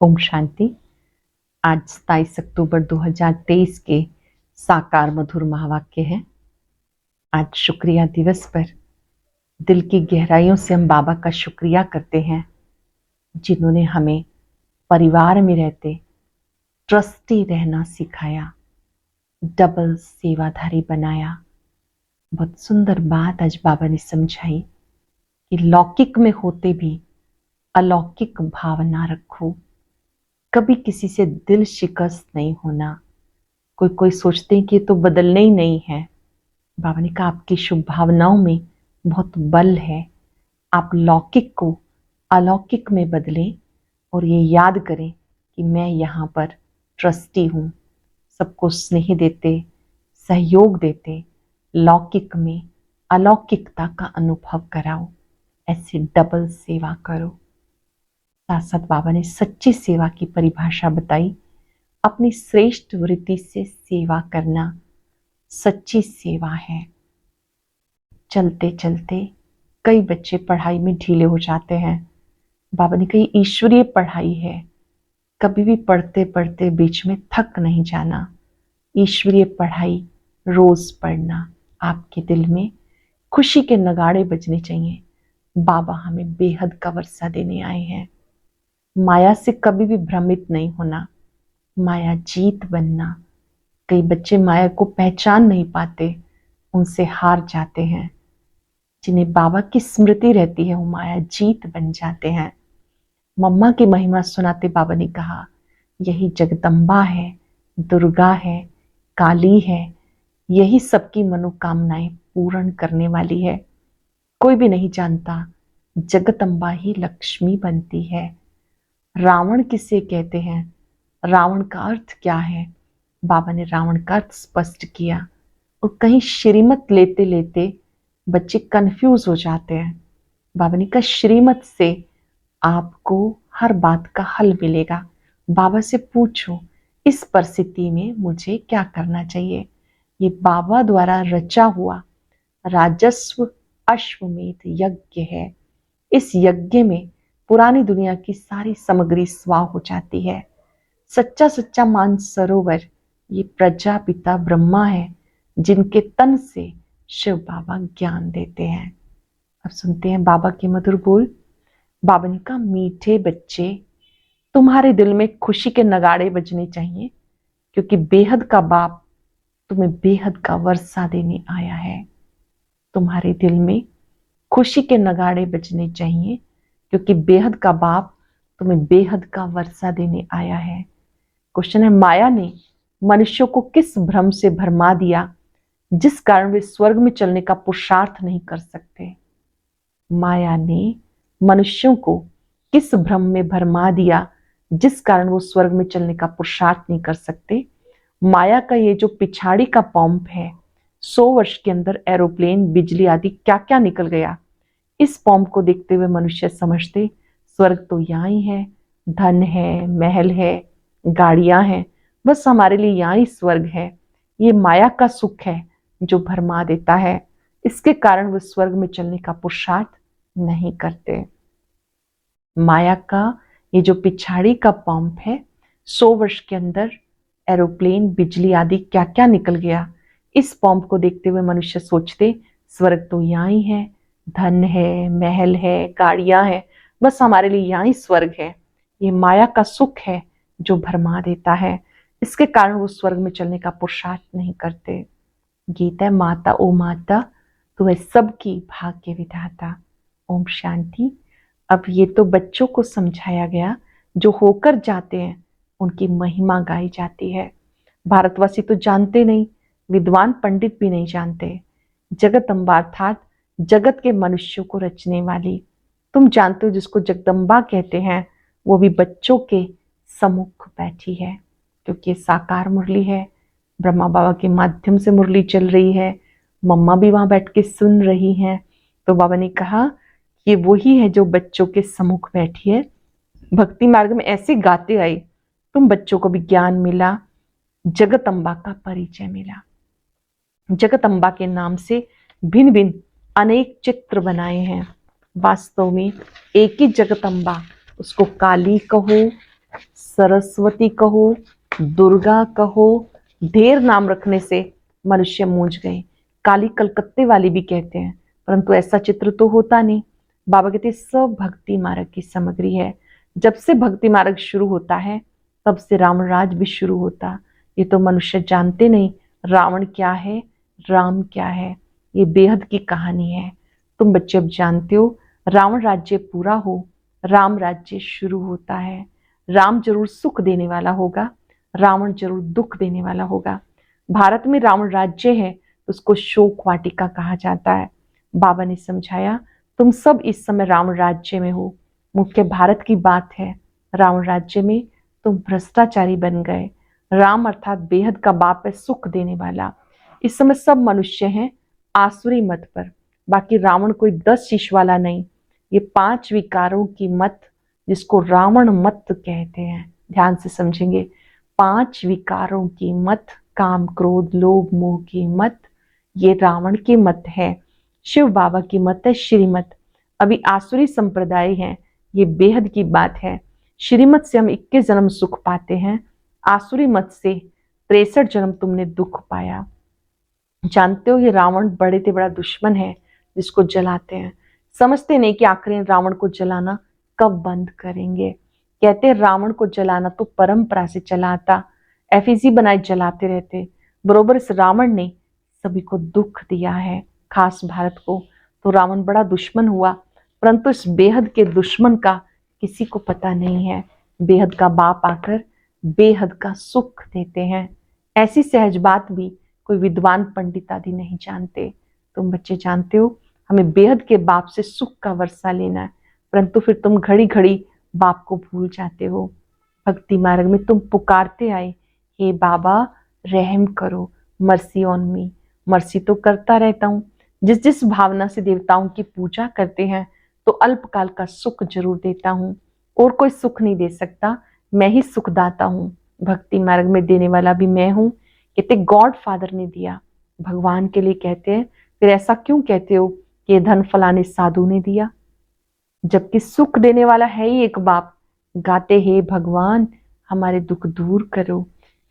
ओम शांति। आज 27 अक्टूबर 2023 के साकार मधुर महावाक्य है। आज शुक्रिया दिवस पर दिल की गहराइयों से हम बाबा का शुक्रिया करते हैं, जिन्होंने हमें परिवार में रहते ट्रस्टी रहना सिखाया, डबल सेवाधारी बनाया। बहुत सुंदर बात आज बाबा ने समझाई कि लौकिक में होते भी अलौकिक भावना रखो, कभी किसी से दिल शिकस्त नहीं होना। कोई सोचते हैं कि ये तो बदलने ही नहीं है। बाबा ने कहा आपकी शुभ भावनाओं में बहुत बल है। आप लौकिक को अलौकिक में बदलें और ये याद करें कि मैं यहाँ पर ट्रस्टी हूँ। सबको स्नेह देते, सहयोग देते, लौकिक में अलौकिकता का अनुभव कराओ। ऐसी डबल सेवा करो। साथ साथ बाबा ने सच्ची सेवा की परिभाषा बताई। अपनी श्रेष्ठ वृत्ति से सेवा करना सच्ची सेवा है। चलते चलते कई बच्चे पढ़ाई में ढीले हो जाते हैं। बाबा ने कही ईश्वरीय पढ़ाई है, कभी भी पढ़ते पढ़ते बीच में थक नहीं जाना। ईश्वरीय पढ़ाई रोज पढ़ना। आपके दिल में खुशी के नगाड़े बजने चाहिए। बाबा हमें बेहद का वर्षा देने आए हैं। माया से कभी भी भ्रमित नहीं होना, माया जीत बनना। कई बच्चे माया को पहचान नहीं पाते, उनसे हार जाते हैं। जिन्हें बाबा की स्मृति रहती है वो माया जीत बन जाते हैं। मम्मा की महिमा सुनाते बाबा ने कहा यही जगदम्बा है, दुर्गा है, काली है, यही सबकी मनोकामनाएं पूर्ण करने वाली है। कोई भी नहीं जानता जगदम्बा ही लक्ष्मी बनती है। रावण किसे कहते हैं, रावण का अर्थ क्या है, बाबा ने रावण का अर्थ स्पष्ट किया। और कहीं श्रीमत लेते लेते बच्चे कंफ्यूज हो जाते हैं। बाबा ने कहा श्रीमत से आपको हर बात का हल मिलेगा। बाबा से पूछो इस परिस्थिति में मुझे क्या करना चाहिए। ये बाबा द्वारा रचा हुआ राजस्व अश्वमेध यज्ञ है। इस यज्ञ में पुरानी दुनिया की सारी सामग्री स्वाह हो जाती है। सच्चा सच्चा मानसरोवर ये प्रजापिता ब्रह्मा है, जिनके तन से शिव बाबा ज्ञान देते हैं। अब सुनते हैं बाबा के मधुर बोल। बाबा ने कहा मीठे बच्चे, तुम्हारे दिल में खुशी के नगाड़े बजने चाहिए, क्योंकि बेहद का बाप तुम्हें बेहद का वर्षा देने आया है। तुम्हारे दिल में खुशी के नगाड़े बजने चाहिए, क्योंकि बेहद का बाप तुम्हें बेहद का वर्षा देने आया है। क्वेश्चन है, माया ने मनुष्यों को किस भ्रम से भरमा दिया जिस कारण वे स्वर्ग में चलने का पुरुषार्थ नहीं कर सकते। माया ने मनुष्यों को किस भ्रम में भरमा दिया जिस कारण वो स्वर्ग में चलने का पुरुषार्थ नहीं कर सकते। माया का ये जो पिछाड़ी का पंप है, 100 वर्ष के अंदर एरोप्लेन, बिजली आदि क्या क्या निकल गया। इस पंप को देखते हुए मनुष्य समझते स्वर्ग तो यहाँ ही है, धन है, महल है, गाड़ियां हैं, बस हमारे लिए यहाँ ही स्वर्ग है। ये माया का सुख है जो भरमा देता है। इसके कारण वो स्वर्ग में चलने का पुरुषार्थ नहीं करते। माया का ये जो पिछाड़ी का पंप है, 100 वर्ष के अंदर एरोप्लेन, बिजली आदि क्या क्या निकल गया। इस पंप को देखते हुए मनुष्य सोचते स्वर्ग तो यहाँ ही है, धन है, महल है, गाड़ियां हैं, बस हमारे लिए यहाँ ही स्वर्ग है। ये माया का सुख है जो भरमा देता है। इसके कारण वो स्वर्ग में चलने का पुरुषार्थ नहीं करते। गीत है, माता ओ माता तू है सबकी भाग्य विधाता। ओम शांति। अब ये तो बच्चों को समझाया गया, जो होकर जाते हैं उनकी महिमा गाई जाती है। भारतवासी तो जानते नहीं, विद्वान पंडित भी नहीं जानते। जगदम्बा अर्थात जगत के मनुष्यों को रचने वाली, तुम जानते हो जिसको जगदम्बा कहते हैं, वो भी बच्चों के सम्मुख बैठी है, क्योंकि ये साकार मुरली है। ब्रह्मा बाबा के माध्यम से मुरली चल रही है, मम्मा भी वहां बैठ के सुन रही हैं। तो बाबा ने कहा ये वही है जो बच्चों के सम्मुख बैठी है। भक्ति मार्ग में ऐसे गाते आई, तुम बच्चों को भी ज्ञान मिला, जगदम्बा का परिचय मिला। जगदम्बा के नाम से भिन्न भिन्न अनेक चित्र बनाए हैं। वास्तव में एक ही जगदम्बा, उसको काली कहो, सरस्वती कहो, दुर्गा कहो, ढेर नाम रखने से मनुष्य मूंझ गए। काली कलकत्ते वाली भी कहते हैं, परंतु ऐसा चित्र तो होता नहीं। बाबा कहते सब भक्ति मार्ग की सामग्री है। जब से भक्ति मार्ग शुरू होता है तब से रावण राज भी शुरू होता। ये तो मनुष्य जानते नहीं रावण क्या है, राम क्या है। ये बेहद की कहानी है। तुम बच्चे अब जानते हो, रावण राज्य पूरा हो, राम राज्य शुरू होता है। राम जरूर सुख देने वाला होगा, रावण जरूर दुख देने वाला होगा। भारत में रावण राज्य है तो उसको शोक वाटिका कहा जाता है। बाबा ने समझाया, तुम सब इस समय रावण राज्य में हो। मुख्य भारत की बात है। रावण राज्य में तुम भ्रष्टाचारी बन गए। राम अर्थात बेहद का बाप है, सुख देने वाला। इस समय सब मनुष्य हैं आसुरी मत पर, बाकी रावण कोई 10 शीश वाला नहीं। ये 5 विकारों की मत, जिसको रावण मत कहते हैं, ध्यान से समझेंगे। 5 विकारों की मत, काम क्रोध लोभ मोह की मत, ये रावण की मत है। शिव बाबा की मत है श्रीमत। अभी आसुरी संप्रदाय है, ये बेहद की बात है। श्रीमत से हम 21 जन्म सुख पाते हैं, आसुरी मत से 63 जन्म तुमने दुख पाया। जानते हो ये रावण बड़े से बड़ा दुश्मन है जिसको जलाते हैं। समझते नहीं कि आखिर रावण को जलाना कब बंद करेंगे। कहते रावण को जलाना तो परंपरा से चला आता, एफिजी बनाए जलाते रहते। बरोबर इस रावण ने सभी को दुख दिया है, खास भारत को। तो रावण बड़ा दुश्मन हुआ, परंतु इस बेहद के दुश्मन का किसी को पता नहीं है। बेहद का बाप आकर बेहद का सुख देते हैं। ऐसी सहज बात भी कोई विद्वान पंडित आदि नहीं जानते। तुम बच्चे जानते हो हमें बेहद के बाप से सुख का वर्षा लेना है, परंतु फिर तुम घड़ी घड़ी बाप को भूल जाते हो। भक्ति मार्ग में तुम पुकारते आए, हे बाबा रहम करो, मर्सी ऑन मी। मर्सी तो करता रहता हूँ। जिस जिस भावना से देवताओं की पूजा करते हैं तो अल्पकाल का सुख जरूर देता हूँ, और कोई सुख नहीं दे सकता, मैं ही सुखदाता हूँ। भक्ति मार्ग में देने वाला भी मैं हूँ। कहते गॉड फादर ने दिया, भगवान के लिए कहते हैं। फिर ऐसा क्यों कहते हो कि धन फलाने साधु ने दिया, जबकि सुख देने वाला है ही एक बाप। गाते हे भगवान हमारे दुख दूर करो।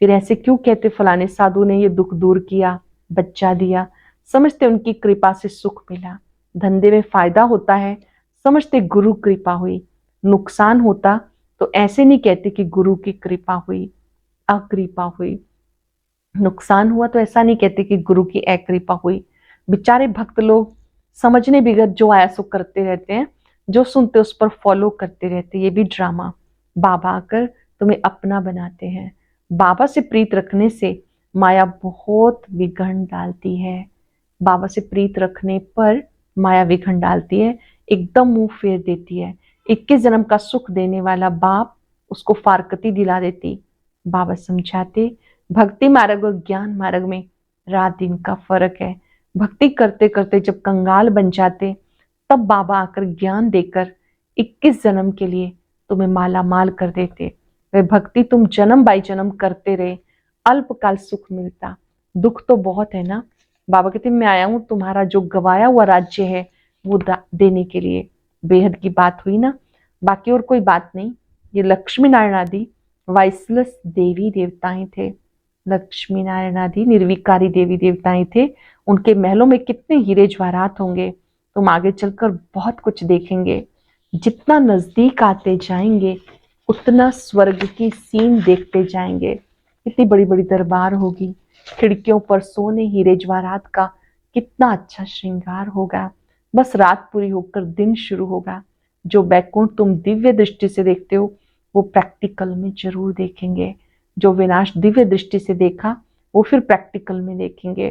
फिर ऐसे क्यों कहते फलाने साधु ने ये दुख दूर किया, बच्चा दिया। समझते उनकी कृपा से सुख मिला। धंधे में फायदा होता है, समझते गुरु कृपा हुई। नुकसान होता तो ऐसे नहीं कहते कि गुरु की कृपा हुई, अकृपा हुई। नुकसान हुआ तो ऐसा नहीं कहते कि गुरु की अकृपा हुई। बेचारे भक्त लोग समझने बिगड़ जो आया सो करते रहते हैं, जो सुनते उस पर फॉलो करते रहते। ये भी ड्रामा। बाबा आकर तुम्हें अपना बनाते हैं। बाबा से प्रीत रखने से माया बहुत विघन डालती है। बाबा से प्रीत रखने पर माया विघन डालती है, एकदम मुंह फेर देती है। 21 जन्म का सुख देने वाला बाप उसको फारकती दिला देती। बाबा समझाते भक्ति मार्ग और ज्ञान मार्ग में रात दिन का फर्क है। भक्ति करते करते जब कंगाल बन जाते तब बाबा आकर ज्ञान देकर 21 जन्म के लिए तुम्हें माला माल कर देते। वह भक्ति तुम जन्म बाई जन्म करते रहे, अल्पकाल सुख मिलता, दुख तो बहुत है ना। बाबा कहते मैं आया हूं तुम्हारा जो गवाया हुआ राज्य है वो देने के लिए। बेहद की बात हुई ना, बाकी और कोई बात नहीं। ये लक्ष्मी नारायण आदि वाइसलस देवी देवताएं थे। लक्ष्मी नारायण आदि निर्विकारी देवी देवताएं थे। उनके महलों में कितने हीरे जवाहरात होंगे, तुम आगे चलकर बहुत कुछ देखेंगे। जितना नजदीक आते जाएंगे उतना स्वर्ग की सीन देखते जाएंगे। कितनी बड़ी बड़ी दरबार होगी, खिड़कियों पर सोने हीरे जवाहरात का कितना अच्छा श्रृंगार होगा। बस रात पूरी होकर दिन शुरू होगा। जो बैकुंठ तुम दिव्य दृष्टि से देखते हो वो प्रैक्टिकल में जरूर देखेंगे। जो विनाश दिव्य दृष्टि से देखा वो फिर प्रैक्टिकल में देखेंगे।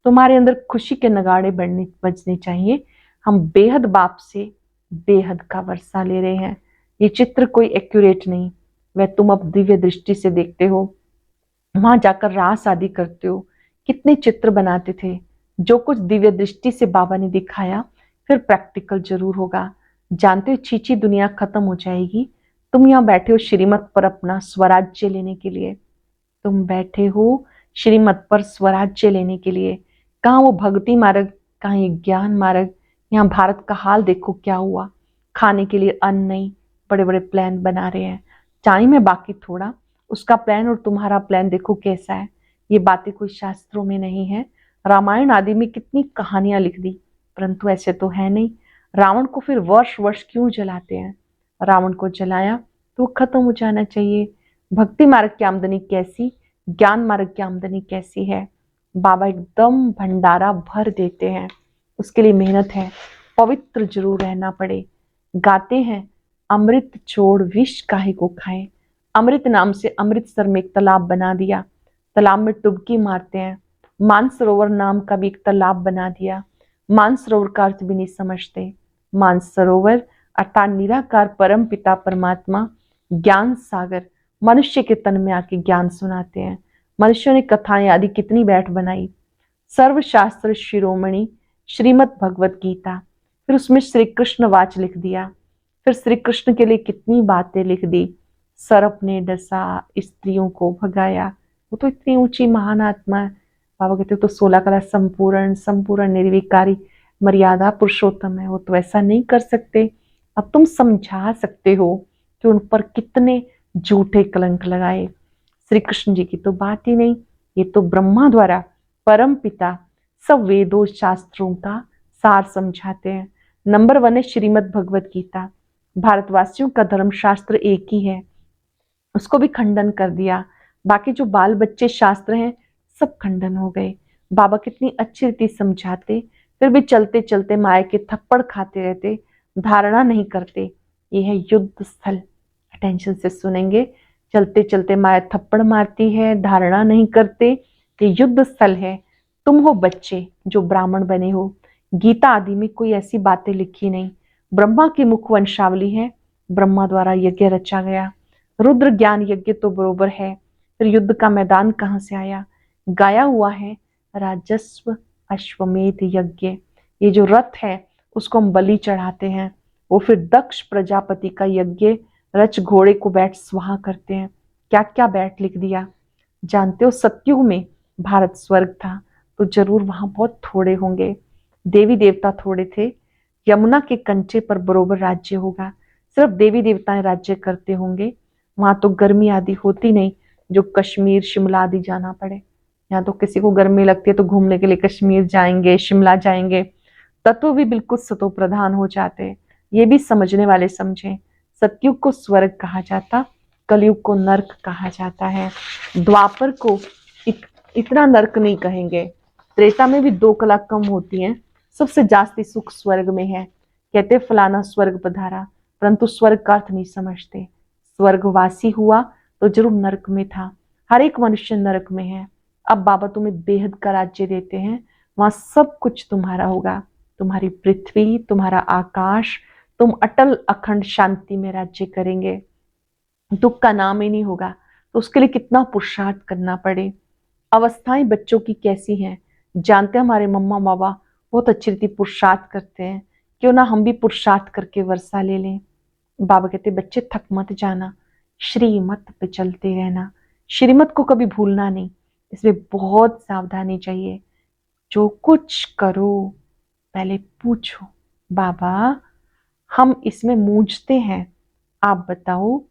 तुम्हारे अंदर खुशी के नगाड़े बजने चाहिए। हम बेहद बाप से बेहद का वर्षा ले रहे हैं। ये चित्र कोई एक्यूरेट नहीं, वह तुम अब दिव्य दृष्टि से देखते हो। वहां जाकर रास आदि करते हो। कितने चित्र बनाते थे। जो कुछ दिव्य दृष्टि से बाबा ने दिखाया फिर प्रैक्टिकल जरूर होगा। जानते हो चीची दुनिया खत्म हो जाएगी। तुम यहाँ बैठे हो श्रीमत पर अपना स्वराज्य लेने के लिए। तुम बैठे हो श्रीमत पर स्वराज्य लेने के लिए। कहाँ वो भक्ति मार्ग, कहाँ ये ज्ञान मार्ग। यहाँ भारत का हाल देखो क्या हुआ। खाने के लिए अन्न नहीं, बड़े बड़े प्लान बना रहे हैं। टाइम है बाकी थोड़ा, उसका प्लान और तुम्हारा प्लान देखो कैसा है। ये बातें कोई शास्त्रों में नहीं है। रामायण आदि में कितनी कहानियां लिख दी, परंतु ऐसे तो है नहीं। रावण को फिर वर्ष वर्ष क्यों जलाते हैं? रावण को जलाया तो खत्म हो जाना चाहिए। भक्ति मार्ग की आमदनी कैसी, ज्ञान मार्ग की आमदनी कैसी है? बाबा एकदम भंडारा भर देते हैं, उसके लिए मेहनत है, पवित्र जरूर रहना पड़े। गाते हैं, अमृत छोड़ विष काहे को खाए। अमृत नाम से अमृतसर में एक तालाब बना दिया, तालाब में डुबकी मारते हैं। मानसरोवर नाम का भी एक तालाब बना दिया, मानसरोवर का अर्थ भी नहीं समझते। मानसरोवर अर्थात निराकार परम पिता परमात्मा ज्ञान सागर मनुष्य के तन में आके ज्ञान सुनाते हैं। मनुष्यों ने कथाएं आदि कितनी बैठ बनाई। सर्वशास्त्र शिरोमणि श्रीमद् भगवत गीता, फिर उसमें श्री कृष्ण वाच लिख दिया, फिर श्री कृष्ण के लिए कितनी बातें लिख दी। सर्प ने डसा, स्त्रियों को भगाया, वो तो इतनी ऊंची महान आत्मा है। बाबा कहते तो 16 कला संपूर्ण संपूर्ण निर्विकारी मर्यादा पुरुषोत्तम है, वो तो ऐसा नहीं कर सकते। अब तुम समझा सकते हो कि उन पर कितने झूठे कलंक लगाए। श्री कृष्ण जी की तो बात ही नहीं, ये तो ब्रह्मा द्वारा परम पिता सब वेदों शास्त्रों का सार समझाते हैं। नंबर 1 है श्रीमद् भगवत गीता। भारतवासियों का धर्म शास्त्र एक ही है, उसको भी खंडन कर दिया। बाकी जो बाल बच्चे शास्त्र हैं सब खंडन हो गए। बाबा कितनी अच्छी रीति समझाते, फिर भी चलते चलते माया के थप्पड़ खाते रहते, धारणा नहीं करते। ये है युद्ध स्थल, अटेंशन से सुनेंगे। चलते चलते माया थप्पड़ मारती है, धारणा नहीं करते। ये युद्ध स्थल है। तुम हो बच्चे जो ब्राह्मण बने हो, गीता आदि में कोई ऐसी बातें लिखी नहीं। ब्रह्मा की मुख वंशावली है, ब्रह्मा द्वारा यज्ञ रचा गया। रुद्र ज्ञान यज्ञ तो बरोबर है, फिर युद्ध का मैदान कहाँ से आया? गाया हुआ है राजस्व अश्वमेध यज्ञ। ये जो रथ है उसको हम बलि चढ़ाते हैं, वो फिर दक्ष प्रजापति का यज्ञ रच घोड़े को बैठ स्वाहा करते हैं। क्या क्या बैठ लिख दिया। जानते हो सतयुग में भारत स्वर्ग था, तो जरूर वहां बहुत थोड़े होंगे, देवी देवता थोड़े थे। यमुना के कंचे पर बरोबर राज्य होगा, सिर्फ देवी देवताएं राज्य करते होंगे। वहां तो गर्मी आदि होती नहीं जो कश्मीर शिमला आदि जाना पड़े। यहाँ तो किसी को गर्मी लगती है तो घूमने के लिए कश्मीर जाएंगे, शिमला जाएंगे। तत्व भी बिल्कुल सतो प्रधान हो जाते हैं। ये भी समझने वाले समझें। सतयुग को स्वर्ग कहा जाता, कलयुग को नर्क कहा जाता है। द्वापर को इतना नर्क नहीं कहेंगे। त्रेता में भी 2 कला कम होती हैं, सबसे जास्ती सुख स्वर्ग में है। कहते फलाना स्वर्ग पधारा, परंतु स्वर्ग का अर्थ नहीं समझते। स्वर्गवासी हुआ तो जरूर नरक में था, हर एक मनुष्य नरक में है। अब बाबा तुम्हें बेहद का राज्य देते हैं, वहां सब कुछ तुम्हारा होगा, तुम्हारी पृथ्वी, तुम्हारा आकाश, तुम अटल अखंड शांति में राज्य करेंगे। दुख का नाम ही नहीं होगा, तो उसके लिए कितना पुरुषार्थ करना पड़े। अवस्थाएं बच्चों की कैसी हैं जानते हैं? हमारे मम्मा बाबा बहुत अच्छी रीति पुरुषार्थ करते हैं, क्यों ना हम भी पुरुषार्थ करके वर्षा ले लें। बाबा कहते बच्चे थक मत जाना, श्रीमत पे चलते रहना, श्रीमत को कभी भूलना नहीं। इसमें बहुत सावधानी चाहिए। जो कुछ करो पहले पूछो, बाबा हम इसमें मूझते हैं, आप बताओ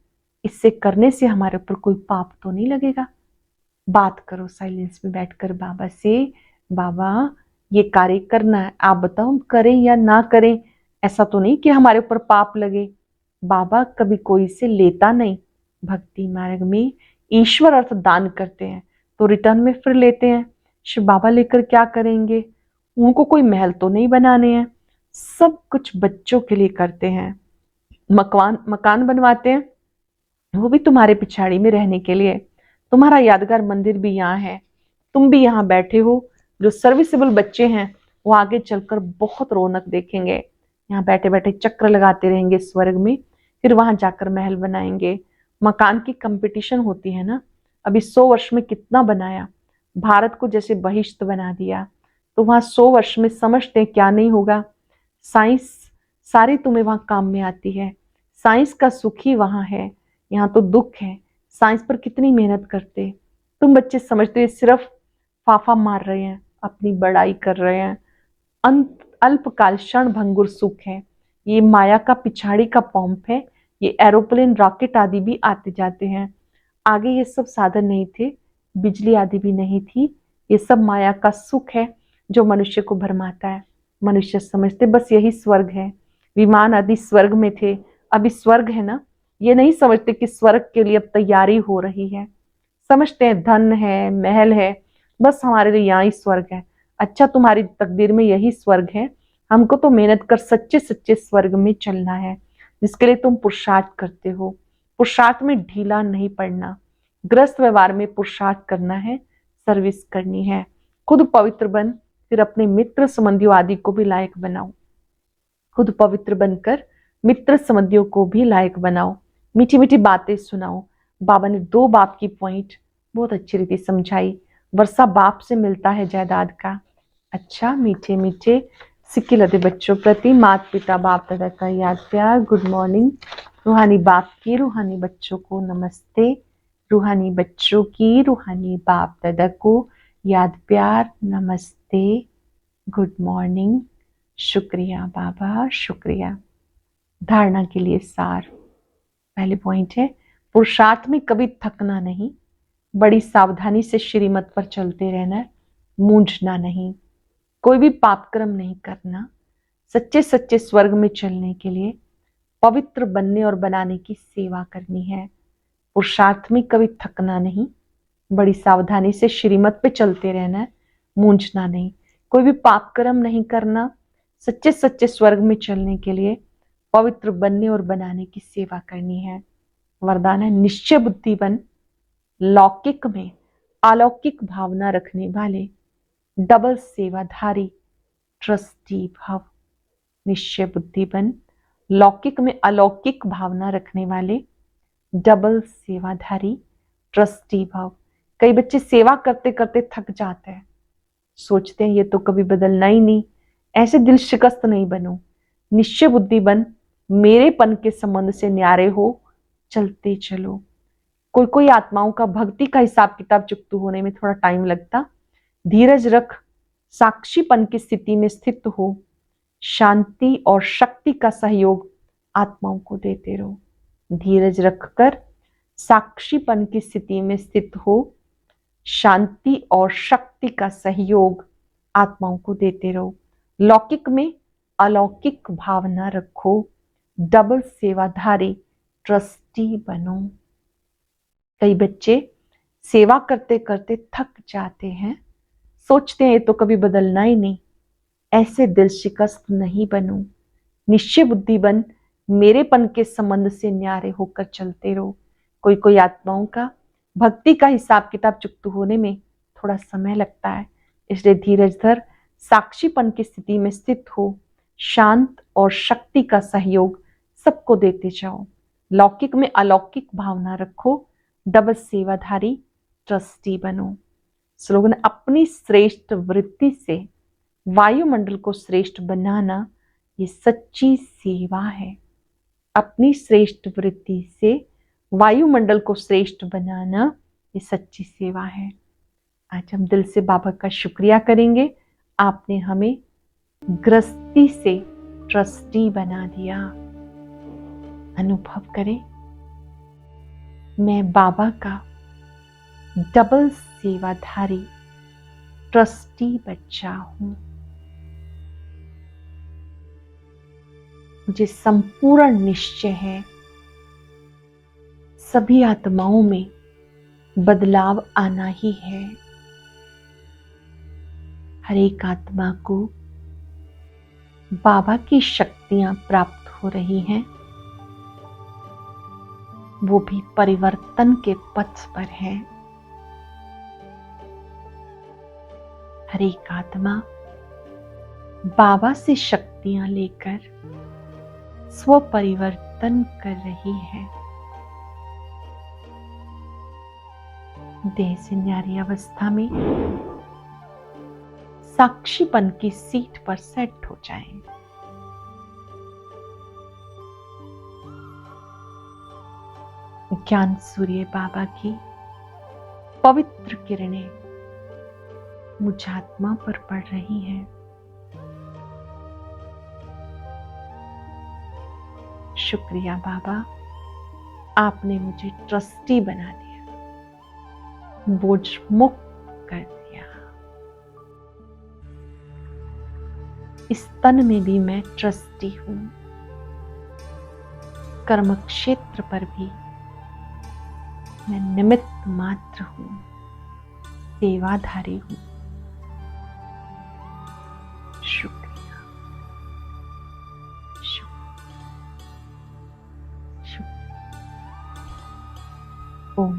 इससे करने से हमारे ऊपर कोई पाप तो नहीं लगेगा? बात करो साइलेंस में बैठकर बाबा से, बाबा ये कार्य करना है, आप बताओ हम करें या ना करें, ऐसा तो नहीं कि हमारे ऊपर पाप लगे। बाबा कभी कोई से लेता नहीं। भक्ति मार्ग में ईश्वर अर्थ दान करते हैं तो रिटर्न में फिर लेते हैं। शिव बाबा लेकर क्या करेंगे? उनको कोई महल तो नहीं बनाने हैं, सब कुछ बच्चों के लिए करते हैं। मकान बनवाते हैं, वो भी तुम्हारे पिछाड़ी में रहने के लिए। तुम्हारा यादगार मंदिर भी यहाँ है, तुम भी यहाँ बैठे हो। जो सर्विसेबल बच्चे हैं वो आगे चलकर बहुत रौनक देखेंगे। यहाँ बैठे बैठे चक्र लगाते रहेंगे स्वर्ग में, फिर वहां जाकर महल बनाएंगे। मकान की कंपटीशन होती है ना, अभी 100 वर्ष में कितना बनाया। भारत को जैसे बहिष्ठ बना दिया, तो वहां 100 वर्ष में समझते हैं क्या नहीं होगा। साइंस सारी तुम्हें वहां काम में आती है, साइंस का सुख ही वहां है, यहाँ तो दुख है। साइंस पर कितनी मेहनत करते, तुम बच्चे समझते हो सिर्फ फाफा मार रहे हैं, अपनी बड़ाई कर रहे हैं। अल्पकाल क्षण भंगुर सुख है, ये माया का पिछाड़ी का पंप है, ये एरोप्लेन, रॉकेट आदि भी आते जाते हैं। आगे ये सब साधन नहीं थे, बिजली आदि भी नहीं थी। ये सब माया का सुख है जो मनुष्य को भरमाता है। मनुष्य समझते बस यही स्वर्ग है। विमान आदि स्वर्ग में थे, अभी स्वर्ग है ना, ये नहीं समझते कि स्वर्ग के लिए अब तैयारी हो रही है। समझते हैं धन है, महल है, बस हमारे लिए यहाँ ही स्वर्ग है। अच्छा, तुम्हारी तकदीर में यही स्वर्ग है, हमको तो मेहनत कर सच्चे सच्चे स्वर्ग में चलना है, जिसके लिए तुम पुरुषार्थ करते हो। पुरुषार्थ में ढीला नहीं पड़ना, गृहस्थ व्यवहार में पुरुषार्थ करना है, सर्विस करनी है। खुद पवित्र बन, फिर अपने मित्र संबंधियों आदि को भी लायक बनाओ। खुद पवित्र बनकर मित्र संबंधियों को भी लायक बनाओ। मीठी मीठी बातें सुनाओ। बाबा ने 2 बाप की पॉइंट बहुत अच्छी रीति समझाई। वर्षा बाप से मिलता है जायदाद का। अच्छा, मीठे मीठे सिक्के लदे बच्चों प्रति माता पिता बाप दादा का याद प्यार, गुड मॉर्निंग। रूहानी बाप की रूहानी बच्चों को नमस्ते। रूहानी बच्चों की रूहानी बाप दादा को याद प्यार, नमस्ते, गुड मॉर्निंग। शुक्रिया बाबा, शुक्रिया। धारणा के लिए सार। पहले पॉइंट है, पुरुषार्थ में कभी थकना नहीं, बड़ी सावधानी से श्रीमत पर चलते रहना, मूंझना नहीं, कोई भी पापक्रम नहीं करना, सच्चे सच्चे स्वर्ग में चलने के लिए पवित्र बनने और बनाने की सेवा करनी है। पुरुषार्थ में कभी थकना नहीं, बड़ी सावधानी से श्रीमत पे चलते रहना, मूंझना नहीं, कोई भी पापकर्म नहीं करना, सच्चे सच्चे स्वर्ग में चलने के लिए पवित्र बनने और बनाने की सेवा करनी है। वरदान है, निश्चय बुद्धि बन, लौकिक में अलौकिक भावना रखने वाले, डबल सेवाधारी, ट्रस्टी भव। निश्चय बुद्धि बन, लौकिक में अलौकिक भावना रखने वाले, डबल सेवाधारी, ट्रस्टी भव। कई बच्चे सेवा करते करते थक जाते हैं, सोचते हैं ये तो कभी बदलना ही नहीं। ऐसे दिल शिकस्त नहीं बनो, निश्चय बुद्धि बन, मेरेपन के संबंध से न्यारे हो, चलते चलो। कोई कोई आत्माओं का भक्ति का हिसाब किताब चुकतू होने में थोड़ा टाइम लगता, धीरज रख, साक्षीपन की स्थिति में स्थित हो, शांति और शक्ति का सहयोग आत्माओं को देते रहो। धीरज रखकर साक्षीपन की स्थिति में स्थित हो, शांति और शक्ति का सहयोग आत्माओं को देते रहो। लौकिक में अलौकिक भावना रखो, डबल सेवाधारी, ट्रस्टी बनो। कई बच्चे सेवा करते करते थक जाते हैं, सोचते हैं ये तो कभी बदलना ही नहीं। ऐसे दिल शिकस्त नहीं बनो, निश्चय बुद्धि बन, मेरेपन के संबंध से न्यारे होकर चलते रहो। कोई कोई आत्माओं का भक्ति का हिसाब किताब चुकतू होने में थोड़ा समय लगता है, इसलिए धीरज धर, साक्षीपन की स्थिति में स्थित हो, शांत और शक्ति का सहयोग सबको देते जाओ। लौकिक में अलौकिक भावना रखो, डबल सेवाधारी, ट्रस्टी बनो। स्लोगन, अपनी श्रेष्ठ वृत्ति से वायुमंडल को श्रेष्ठ बनाना ये सच्ची सेवा है। अपनी श्रेष्ठ वृत्ति से वायुमंडल को श्रेष्ठ बनाना ये सच्ची सेवा है। आज हम दिल से बाबा का शुक्रिया करेंगे, आपने हमें गृहस्थी से ट्रस्टी बना दिया। अनुभव करें, मैं बाबा का डबल सेवाधारी, ट्रस्टी बच्चा हूं। मुझे संपूर्ण निश्चय है सभी आत्माओं में बदलाव आना ही है। हर एक आत्मा को बाबा की शक्तियां प्राप्त हो रही हैं, वो भी परिवर्तन के पथ पर है। हर एक आत्मा बाबा से शक्तियां लेकर स्व परिवर्तन कर रही है। देह से न्यारी अवस्था में साक्षीपन की सीट पर सेट हो जाएं। ज्ञान सूर्य बाबा की पवित्र किरणें मुझ आत्मा पर पड़ रही हैं। शुक्रिया बाबा, आपने मुझे ट्रस्टी बना दिया, बोझ मुक्त कर दिया। इस तन में भी मैं ट्रस्टी हूं, कर्म क्षेत्र पर भी मैं निमित्त मात्र हूं, सेवाधारी हूं। शुक्रिया, शुक्रिया, शुक्रिया। ओम